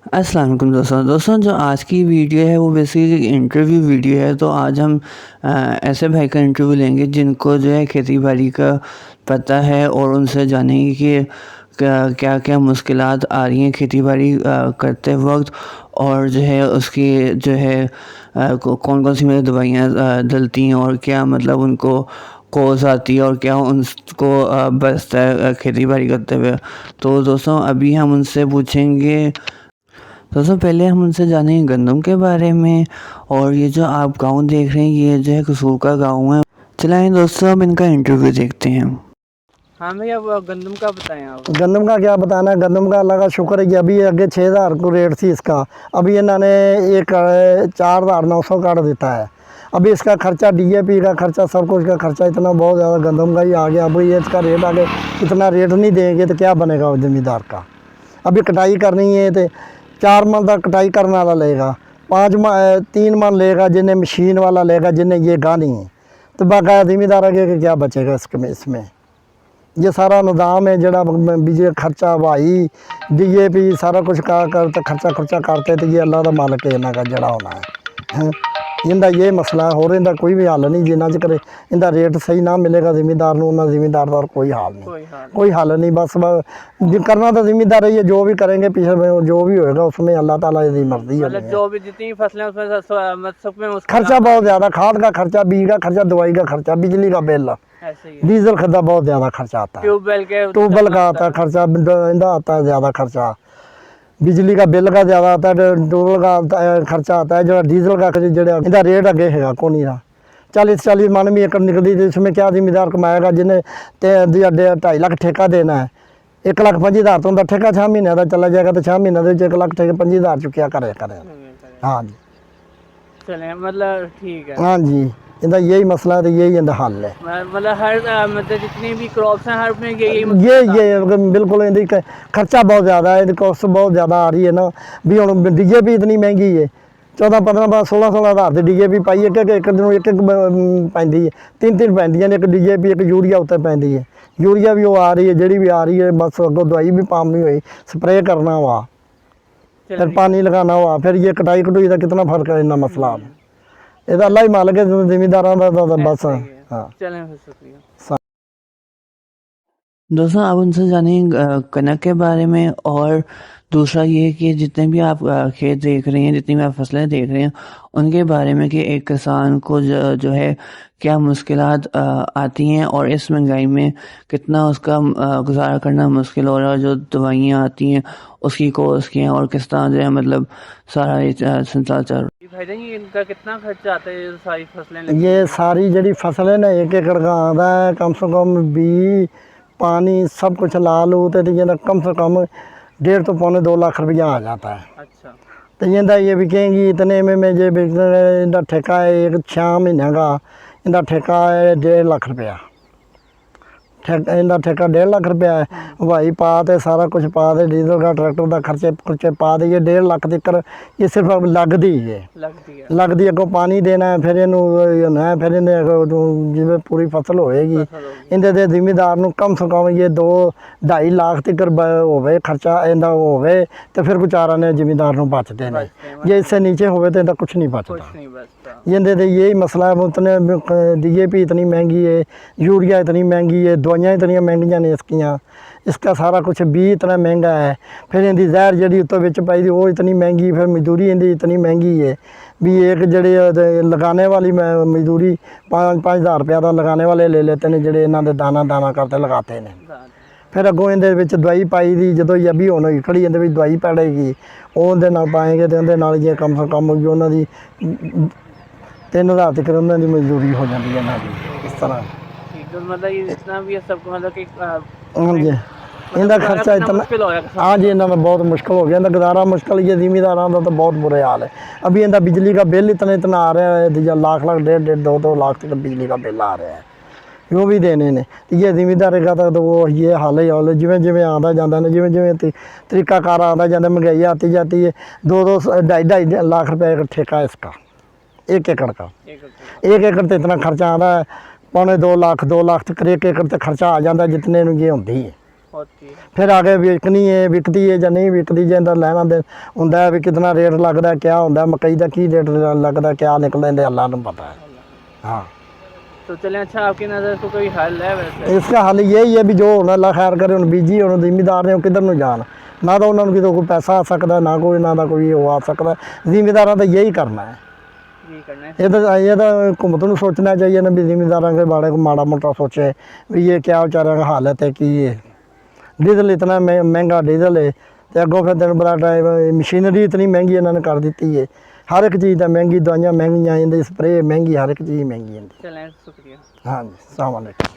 अस्सलाम वालेकुम दोस्तों जो आज की वीडियो है वो बेसिकली इंटरव्यू वीडियो है। तो आज हम ऐसे भाई का इंटरव्यू लेंगे जिनको जो है खेती बाड़ी का पता है और उनसे जानेंगे कि क्या क्या मुश्किलात आ रही हैं खेती बाड़ी करते वक्त, और जो है उसकी जो है कौन कौन सी मेरी दवाइयाँ डलती हैं और क्या मतलब उनको कोस आती है और क्या उनको बचता है खेती बाड़ी करते हुए। तो दोस्तों अभी हम उनसे पूछेंगे। दोस्तों पहले हम उनसे जानेंगे गंदम के बारे में। और ये जो आप गांव देख रहे हैं ये जो है कसूर का गाँव है। चलाएं दोस्तों अब इनका इंटरव्यू देखते हैं। हाँ भैया, अब गंदम का बताएं आप। गंदम का क्या बताना है। गंदम का अल्लाह का शुक्र है कि अभी आगे 6,000 को रेट थी इसका, अभी इन्होंने एक 4,900 काट देता है। अभी इसका खर्चा DAP का खर्चा सब कुछ का खर्चा इतना बहुत ज़्यादा गंदम का ही आ गया। अभी ये इसका रेट आगे इतना रेट नहीं देंगे तो क्या बनेगा ज़मींदार का। अभी कटाई करनी है तो 4 मन तक कटाई करने वाला लेगा, 3 मन लेगा जिन्हें मशीन वाला लेगा, जिन्हें ये गानी है। तो बाकायदा ज़मींदार आगे क्या बचेगा इसमें। ये सारा निज़ाम है जड़ा बिजली खर्चा भाई DAP सारा कुछ कर खर्चा करते तो ये अल्लाह का मालिक है इन्हों का जड़ा होना है। इनका ये मसला है, और इनका कोई भी हल नहीं जिन्ना चर इनका रेट सही ना मिलेगा ज़मींदार को, उन्होंने ज़मींदार का कोई हाल नहीं, कोई हल नहीं। बस करना तो ज़मींदार ही है, जो भी करेंगे पीछे में जो भी होएगा उसमें अल्लाह ताला की मर्जी है। मतलब जो भी जितनी फसलें उसमें सब में खर्चा बहुत ज़्यादा, खाद का खर्चा, बीज का खर्चा, दवाई का खर्चा, बिजली का बिल, डीजल खर्चा बहुत ज़्यादा खर्चा आता है। ट्यूबवेल का आता है खर्चा, इनका आता है ज़्यादा खर्चा, बिजली का बिल का ज़्यादा आता है, ट्यूबवेल का खर्चा आता है, जो डीजल का जो इनका रेट अगे है कौन ही रहा। 40 मन भी एकड़ निकलती थी, इसमें क्या ज़मींदार कमाएगा जिन्हें 2.5 लाख ठेका देना है। 1,25,000 तो उनका ठेका 6 महीने का चला जाएगा, तो 6 महीने 1,25,000 चुकिया करे। हाँ जी चले, मतलब ठीक है। हाँ जी, इनका यही मसला है, तो यही इनका हल है। मतलब हर मतलब जितनी भी क्रॉप्स हैं हर में ये बिल्कुल इनकी खर्चा बहुत ज़्यादा है, कॉस्ट बहुत ज़्यादा आ रही है ना। भी हम DAP इतनी महंगी है, 14-15 16 हज़ार की DAP पाई एक पैंती है, 3 पैंदियाँ ने, एक DAP एक यूरिया उत्ते पैंती है। यूरिया भी वो आ रही है जी भी आ रही है, बस अगों दवाई भी पाम नहीं हुई, स्प्रे करना हुआ, फिर पानी लगाना हुआ, फिर ये कटाई कटुई का कितना फर्क है। इतना मसला है, ये तो अल्लाह ही मालिक है ज़मींदारों का बस। हाँ चलें, शुक्रिया। दोस्तों आप उनसे जानेंगे कनक के बारे में। और दूसरा ये कि जितने भी आप खेत देख रहे हैं, जितनी भी आप फसलें देख रहे हैं, उनके बारे में कि एक किसान को जो है क्या मुश्किलात आती हैं और इस महंगाई में कितना उसका गुजारा करना मुश्किल हो रहा है। जो दवाइयाँ आती हैं उसकी कोर्स की हैं और किस तरह जो है मतलब सारा संसार चल रहा है। भाईजान ये इनका कितना खर्चा आता है ये सारी फसलें? ये सारी जड़ी फसल है ना, 1 एकड़ का आता है कम से कम, बी पानी सब कुछ ला लो तो ये कम से कम 1.5 तो पौने 2 लाख रुपया आ जाता है। अच्छा, तो ये बिकेंगी इतने में जो इनका ठेका है एक 6 महीने का, इनका ठेका है 1.5 लाख रुपया। इनका ठेका 1.5 लाख रुपया है। भाई पा तो सारा कुछ पा दे, डीजल का ट्रैक्टर का खर्चे पा दे, 1.5 लाख तक ये सिर्फ लगती है, लगती अगों पानी देना है, फिर इन्होंने फिर इन्हें जिम्मे पूरी फसल होएगी। इनके जिमीदार को कम से कम ये 2-2.5 लाख तक हो खर्चा इनका हो, तो फिर गुजारा ने जिमीदार को बचते हैं। जे इससे नीचे हो तो इनका कुछ नहीं बचता। ये यही मसला है। उतने DAP इतनी महंगी है, यूरिया इतनी महंगी है, दवाइयाँ इतनी महंगियाँ ने इसका सारा कुछ भी इतना महंगा है। फिर इनकी जहर जी उत्तों बिच पाई वो इतनी महंगी, फिर मजदूरी इनकी इतनी महंगी है भी एक जड़े लगाने वाली मजदूरी 5-5 हज़ार रुपया का लगाने वाले ले लेते हैं, जड़े इन्होंने दाना करते लगाते हैं। फिर अगों इहदे दवाई पाई दी, जो ये भी होने खड़ी इहदे दवाई पड़ेगी, वो पाएंगे तो ये कम से कम उन्होंने 3,000 तक उन्होंने मजदूरी हो जाती है इन्हों की। इस तरह मतलब ये जितना भी है सबको मतलब कि हाँ जी इनका खर्चा इतना, हाँ जी इन्होंने बहुत मुश्किल हो गया, इनका गुजारा मुश्किल। ये जिमीदारों का तो बहुत बुरे हाल है। अभी इनका बिजली का बिल इतना आ रहा है, लाख 1.5-2 लाख तक बिजली का बिल आ रहा है, वो भी देने ने। ये जिमीदार का तो वो ये हाल ही हाल जिमें जिमें आता जाता है, जिमें जिमें तरीकाकार आता जाता, महंगाई आती जाती है। 2-2 2.5 लाख रुपये का ठेका है इसका, 1 एकड़ का। 1 एकड़ तो इतना खर्चा आता है, 1.25 लाख 2 लाख तक 1 एकड़ तो खर्चा आ जाता है जितने ये होती है। होती है। फिर आगे विकनी है विकती है या नहीं विकती जे इंदा लेना दे हुंदा है भी कितना रेट लगता है क्या होंदा मकई का की रेट लगता क्या निकल इंदे अल्लाह को पता है। हाँ तो चलें, अच्छा आपकी नज़र को कोई हल है वैसे? इसका हल यही है भी जो होना अल्लाह खैर करे हुण बीजी हुण जिमीदार ने किधर नूं जान ना तो उन्होंने कितों कोई पैसा आ सकता ना कोई ना दा कोई वो आ सकता जिमीदारां तो यही करना है। जी करना है। ये तो हुकूमत नूं सोचना चाहिए ना भी जिमीदारां के बारे को माड़ा मोटा सोचे भी ये क्या बेचारा का हालत है की है। डीजल इतना महंगा डीजल है तो अगों फिर दिन बड़ा टाइम मशीनरी इतनी महंगी इन्होंने कर दी है हर एक चीज़ महंगी दवाइयाँ महंगियाँ स्प्रे महंगी हर एक चीज़ महंगी है। चलें, शुक्रिया। हाँ जी, अस्सलाम वालेकुम।